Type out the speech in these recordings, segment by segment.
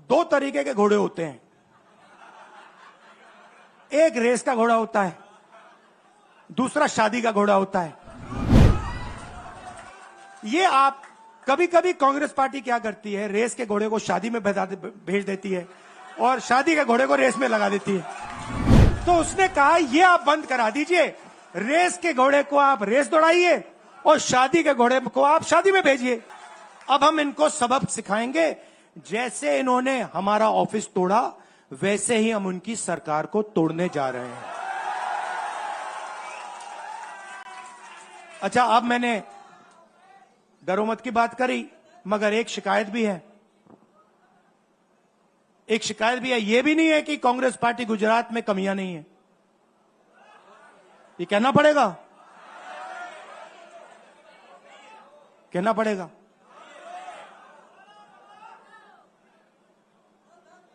दो तरीके के घोड़े होते हैं। एक रेस का घोड़ा होता है, दूसरा शादी का घोड़ा होता है। ये आप कभी कभी कांग्रेस पार्टी क्या करती है, रेस के घोड़े को शादी में भेज देती है और शादी के घोड़े को रेस में लगा देती है। तो उसने कहा ये आप बंद करा दीजिए, रेस के घोड़े को आप रेस दौड़ाइए और शादी के घोड़े को आप शादी में भेजिए। अब हम इनको सबक सिखाएंगे, जैसे इन्होंने हमारा ऑफिस तोड़ा वैसे ही हम उनकी सरकार को तोड़ने जा रहे हैं। अच्छा, अब मैंने दरोमत की बात करी, मगर एक शिकायत भी है। एक शिकायत भी है। यह भी नहीं है कि कांग्रेस पार्टी गुजरात में कमियां नहीं है, ये कहना पड़ेगा, कहना पड़ेगा।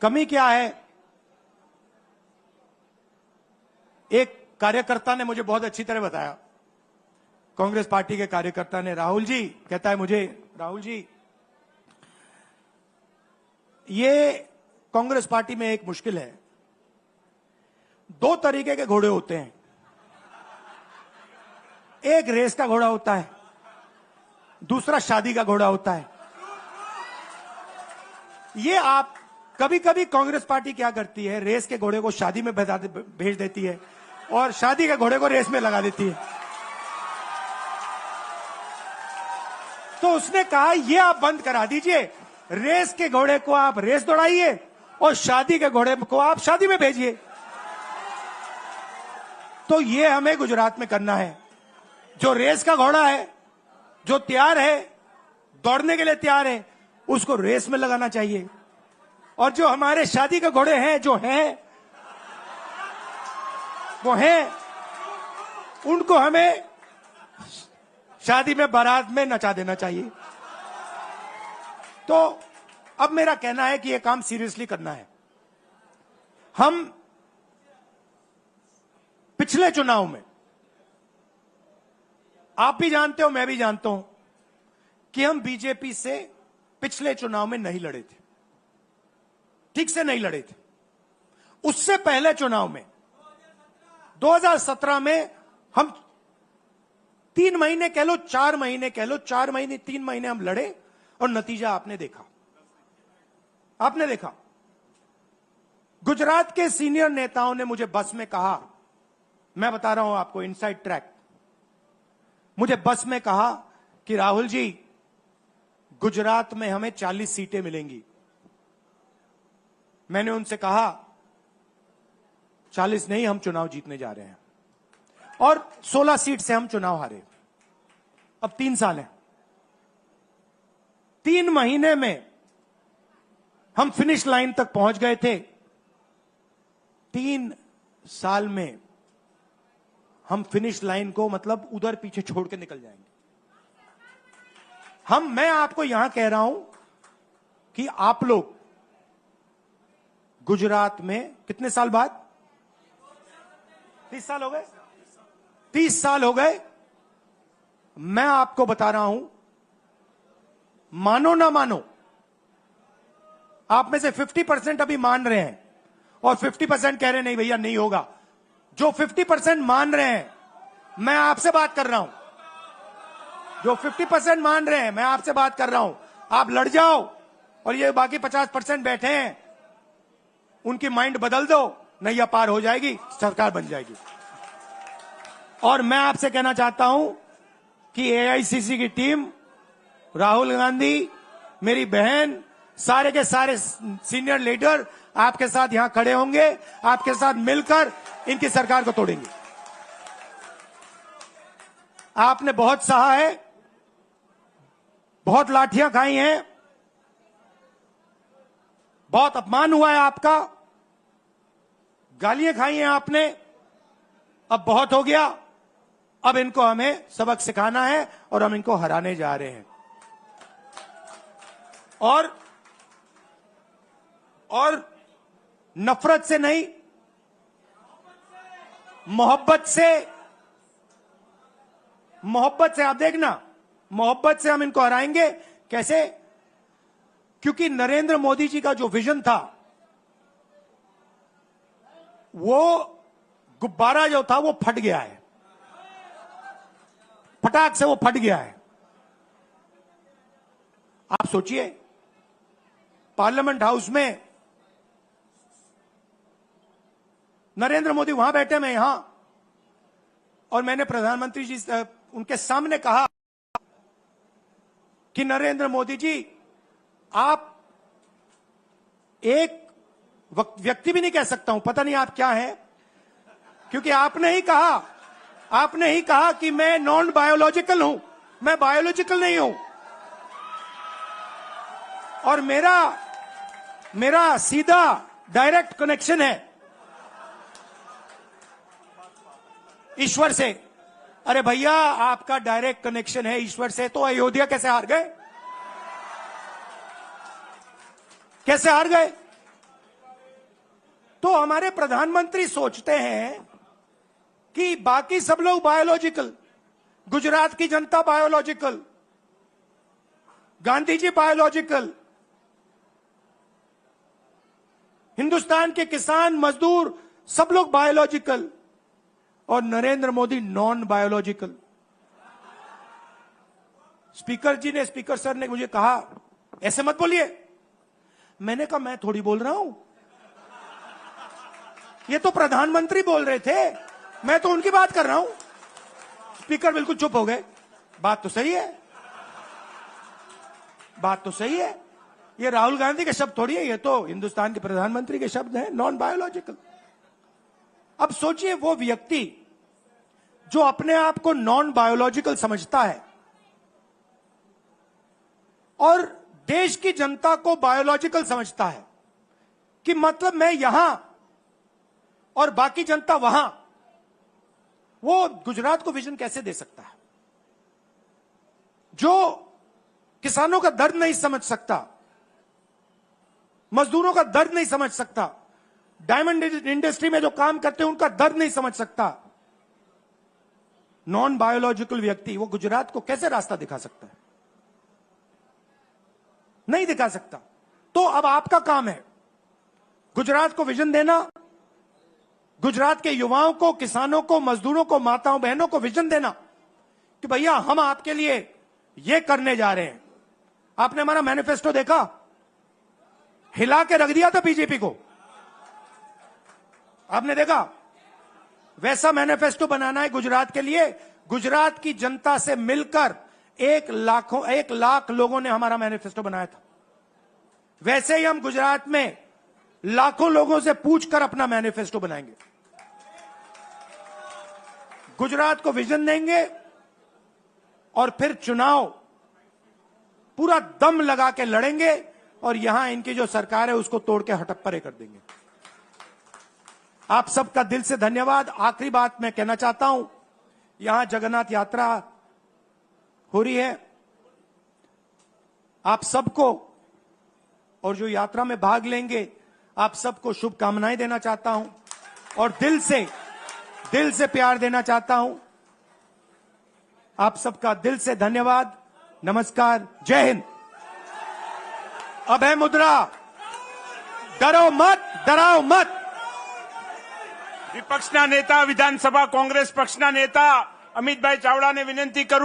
कमी क्या है? एक कार्यकर्ता ने मुझे बहुत अच्छी तरह बताया, कांग्रेस पार्टी के कार्यकर्ता ने, राहुल जी, कहता है मुझे, राहुल जी, ये कांग्रेस पार्टी में एक मुश्किल है, दो तरीके के घोड़े होते हैं। एक रेस का घोड़ा होता है, दूसरा शादी का घोड़ा होता है। ये आप कभी कभी कांग्रेस पार्टी क्या करती है, रेस के घोड़े को शादी में भेज देती है और शादी के घोड़े को रेस में लगा देती है। तो उसने कहा ये आप बंद करा दीजिए, रेस के घोड़े को आप रेस दौड़ाइए और शादी के घोड़े को आप शादी में भेजिए। तो ये हमें गुजरात में करना है। जो रेस का घोड़ा है, जो तैयार है, दौड़ने के लिए तैयार है, उसको रेस में लगाना चाहिए। और जो हमारे शादी के घोड़े हैं, जो हैं, वो हैं, उनको हमें शादी में, बारात में नचा देना चाहिए। तो अब मेरा कहना है कि यह काम सीरियसली करना है। हम पिछले चुनाव में, आप भी जानते हो, मैं भी जानता हूं कि हम बीजेपी से पिछले चुनाव में नहीं लड़े थे, ठीक से नहीं लड़े थे। उससे पहले चुनाव में 2017 में हम 3 महीने कह लो, 4 महीने कह लो, 4 महीने 3 महीने हम लड़े और नतीजा आपने देखा। आपने देखा, गुजरात के सीनियर नेताओं ने मुझे बस में कहा, मैं बता रहा हूं आपको इनसाइड ट्रैक, मुझे बस में कहा कि राहुल जी, गुजरात में हमें 40 सीटें मिलेंगी। मैंने उनसे कहा 40 नहीं, हम चुनाव जीतने जा रहे हैं। और 16 सीट से हम चुनाव हारे। अब 3 साल हैं, 3 महीने में हम फिनिश लाइन तक पहुंच गए थे। 3 साल में हम फिनिश लाइन को, मतलब उधर पीछे छोड़ के निकल जाएंगे। मैं आपको यहां कह रहा हूं कि आप लोग गुजरात में कितने साल बाद, 30 साल हो गए, 30 साल हो गए। मैं आपको बता रहा हूं, मानो ना मानो, आप में से 50% अभी मान रहे हैं और 50% कह रहे नहीं भैया नहीं होगा। जो 50% मान रहे हैं, मैं आपसे बात कर रहा हूं, जो 50% मान रहे हैं, मैं आपसे बात कर रहा हूं, आप लड़ जाओ और ये बाकी 50% बैठे हैं, उनकी माइंड बदल दो, नैया पार हो जाएगी, सरकार बन जाएगी। और मैं आपसे कहना चाहता हूं कि एआईसीसी की टीम, राहुल गांधी, मेरी बहन, सारे के सारे सीनियर लीडर आपके साथ यहां खड़े होंगे, आपके साथ मिलकर इनकी सरकार को तोड़ेंगे। आपने बहुत सहा है, बहुत लाठियां खाई हैं, बहुत अपमान हुआ है आपका, गालियां खाई हैं आपने, अब बहुत हो गया। अब इनको हमें सबक सिखाना है और हम इनको हराने जा रहे हैं। और नफरत से नहीं, मोहब्बत से आप देखना, मोहब्बत से हम इनको हराएंगे। कैसे? क्योंकि नरेंद्र मोदी जी का जो विजन था, वो गुब्बारा जो था वो फट गया है, फटाक से वो फट गया है। आप सोचिए, पार्लियामेंट हाउस में नरेंद्र मोदी वहां बैठे, मैं यहां, और मैंने प्रधानमंत्री जी उनके सामने कहा कि नरेंद्र मोदी जी, आप एक व्यक्ति भी नहीं कह सकता हूं, पता नहीं आप क्या हैं, क्योंकि आपने ही कहा कि मैं नॉन बायोलॉजिकल हूं, मैं बायोलॉजिकल नहीं हूं, और मेरा सीधा डायरेक्ट कनेक्शन है ईश्वर से। अरे भैया, आपका डायरेक्ट कनेक्शन है ईश्वर से, तो अयोध्या कैसे हार गए? कैसे हार गए? तो हमारे प्रधानमंत्री सोचते हैं कि बाकी सब लोग बायोलॉजिकल, गुजरात की जनता बायोलॉजिकल, गांधी जी बायोलॉजिकल, हिंदुस्तान के किसान मजदूर सब लोग बायोलॉजिकल, और Narendra Modi non biological. Speaker sir ने मुझे कहा, ऐसे मत बोलिए। मैंने कहा, मैं थोड़ी बोल रहा हूं, ये तो प्रधानमंत्री बोल रहे थे, मैं तो उनकी बात कर रहा हूं। स्पीकर बिल्कुल चुप हो गए। बात तो सही है, बात तो सही है, ये राहुल गांधी के शब्द थोड़ी है, ये तो हिंदुस्तान के प्रधानमंत्री के शब्द हैं, नॉन बायोलॉजिकल। अब सोचिए, वो व्यक्ति जो अपने आप को नॉन बायोलॉजिकल समझता है और देश की जनता को बायोलॉजिकल समझता है, कि मतलब मैं यहां और बाकी जनता वहां, वो गुजरात को विजन कैसे दे सकता है? जो किसानों का दर्द नहीं समझ सकता, मजदूरों का दर्द नहीं समझ सकता, डायमंड इंडस्ट्री में जो काम करते हैं उनका दर्द नहीं समझ सकता, नॉन बायोलॉजिकल व्यक्ति वो गुजरात को कैसे रास्ता दिखा सकता है? नहीं दिखा सकता। तो अब आपका काम है गुजरात को विजन देना, गुजरात के युवाओं को, किसानों को, मजदूरों को, माताओं बहनों को विजन देना कि भैया हम आपके लिए ये करने जा रहे हैं। आपने हमारा मैनिफेस्टो देखा, हिला के रख दिया था बीजेपी को, आपने देखा? वैसा मैनिफेस्टो बनाना है गुजरात के लिए। गुजरात की जनता से मिलकर 1 लाख लोगों ने हमारा मैनिफेस्टो बनाया था। वैसे ही हम गुजरात में लाखों लोगों से पूछकर अपना मैनिफेस्टो बनाएंगे, गुजरात को विजन देंगे, और फिर चुनाव पूरा दम लगा के लड़ेंगे, और यहां इनकी जो सरकार है उसको तोड़ के हटप्परे कर देंगे। आप सबका दिल से धन्यवाद। आखिरी बात मैं कहना चाहता हूं, यहां जगन्नाथ यात्रा हो रही है, आप सबको, और जो यात्रा में भाग लेंगे, आप सबको शुभकामनाएं देना चाहता हूं, और दिल से प्यार देना चाहता हूं। आप सबका दिल से धन्यवाद, नमस्कार, जय हिंद। अब है मुद्रा, डरो मत, डराओ मत। વિપક્ષના નેતા વિધાનસભા કોંગ્રેસ પક્ષના નેતા અમિતભાઈ ચાવડાને વિનંતી કરું